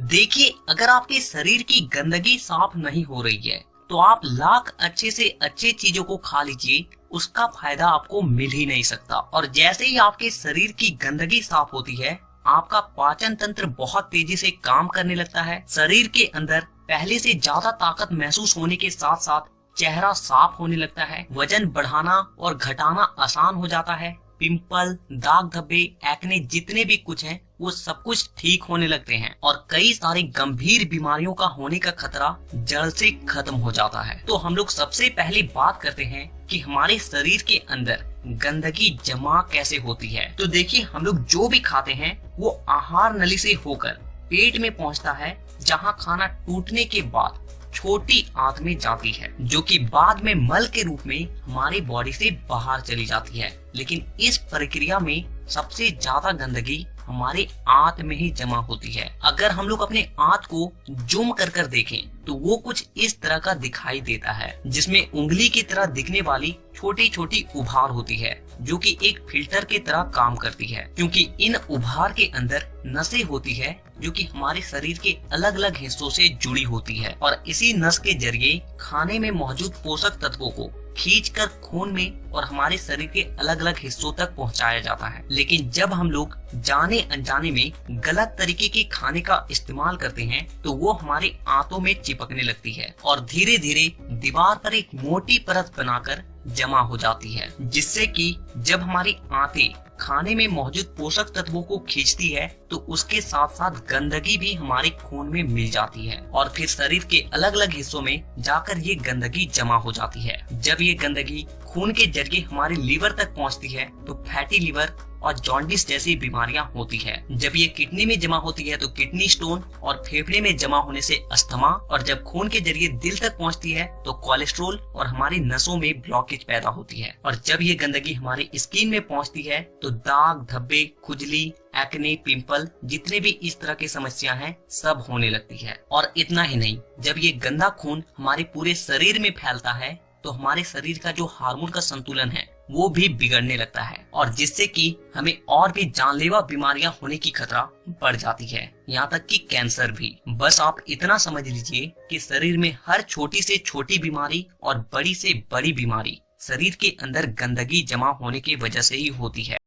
देखिए, अगर आपके शरीर की गंदगी साफ नहीं हो रही है तो आप लाख अच्छे से अच्छे चीजों को खा लीजिए, उसका फायदा आपको मिल ही नहीं सकता। और जैसे ही आपके शरीर की गंदगी साफ होती है, आपका पाचन तंत्र बहुत तेजी से काम करने लगता है। शरीर के अंदर पहले से ज्यादा ताकत महसूस होने के साथ साथ चेहरा साफ होने लगता है। वजन बढ़ाना और घटाना आसान हो जाता है। पिंपल, दाग धब्बे, एक्ने जितने भी कुछ हैं वो सब कुछ ठीक होने लगते हैं और कई सारी गंभीर बीमारियों का होने का खतरा जड़ से खत्म हो जाता है। तो हम लोग सबसे पहले बात करते हैं कि हमारे शरीर के अंदर गंदगी जमा कैसे होती है। तो देखिए, हम लोग जो भी खाते हैं वो आहार नली से होकर पेट में पहुंचता है, जहां खाना टूटने के बाद छोटी आंत में जाती है, जो कि बाद में मल के रूप में हमारी बॉडी से बाहर चली जाती है। लेकिन इस प्रक्रिया में सबसे ज्यादा गंदगी हमारे आंत में ही जमा होती है। अगर हम लोग अपने आंत को जूम कर कर देखें तो वो कुछ इस तरह का दिखाई देता है, जिसमें उंगली की तरह दिखने वाली छोटी छोटी उभार होती है, जो कि एक फिल्टर की तरह काम करती है, क्योंकि इन उभार के अंदर नसें होती है जो कि हमारे शरीर के अलग अलग हिस्सों से जुड़ी होती है और इसी नस के जरिए खाने में मौजूद पोषक तत्वों को खींचकर खून में और हमारे शरीर के अलग अलग हिस्सों तक पहुंचाया जाता है। लेकिन जब हम लोग जाने अनजाने में गलत तरीके के खाने का इस्तेमाल करते हैं तो वो हमारे आंतों में चिपकने लगती है और धीरे धीरे दीवार पर एक मोटी परत बनाकर जमा हो जाती है, जिससे कि जब हमारी आंतें खाने में मौजूद पोषक तत्वों को खींचती है तो उसके साथ साथ गंदगी भी हमारे खून में मिल जाती है और फिर शरीर के अलग अलग हिस्सों में जाकर ये गंदगी जमा हो जाती है। जब ये गंदगी खून के जरिए हमारे लीवर तक पहुंचती है तो फैटी लीवर और जॉन्डिस जैसी बीमारियां होती है। जब ये किडनी में जमा होती है तो किडनी स्टोन और फेफड़े में जमा होने से अस्थमा, और जब खून के जरिए दिल तक पहुंचती है तो कोलेस्ट्रोल और हमारी नसों में ब्लॉकेज पैदा होती है। और जब ये गंदगी हमारी स्किन में पहुंचती है तो दाग धब्बे, खुजली, एक्ने, पिंपल जितने भी इस तरह की समस्या हैं सब होने लगती है। और इतना ही नहीं, जब ये गंदा खून हमारे पूरे शरीर में फैलता है तो हमारे शरीर का जो हार्मोन का संतुलन है वो भी बिगड़ने लगता है और जिससे कि हमें और भी जानलेवा बीमारियां होने की खतरा बढ़ जाती है, यहाँ तक कि कैंसर भी। बस आप इतना समझ लीजिए कि शरीर में हर छोटी से छोटी बीमारी और बड़ी से बड़ी बीमारी शरीर के अंदर गंदगी जमा होने की वजह से ही होती है।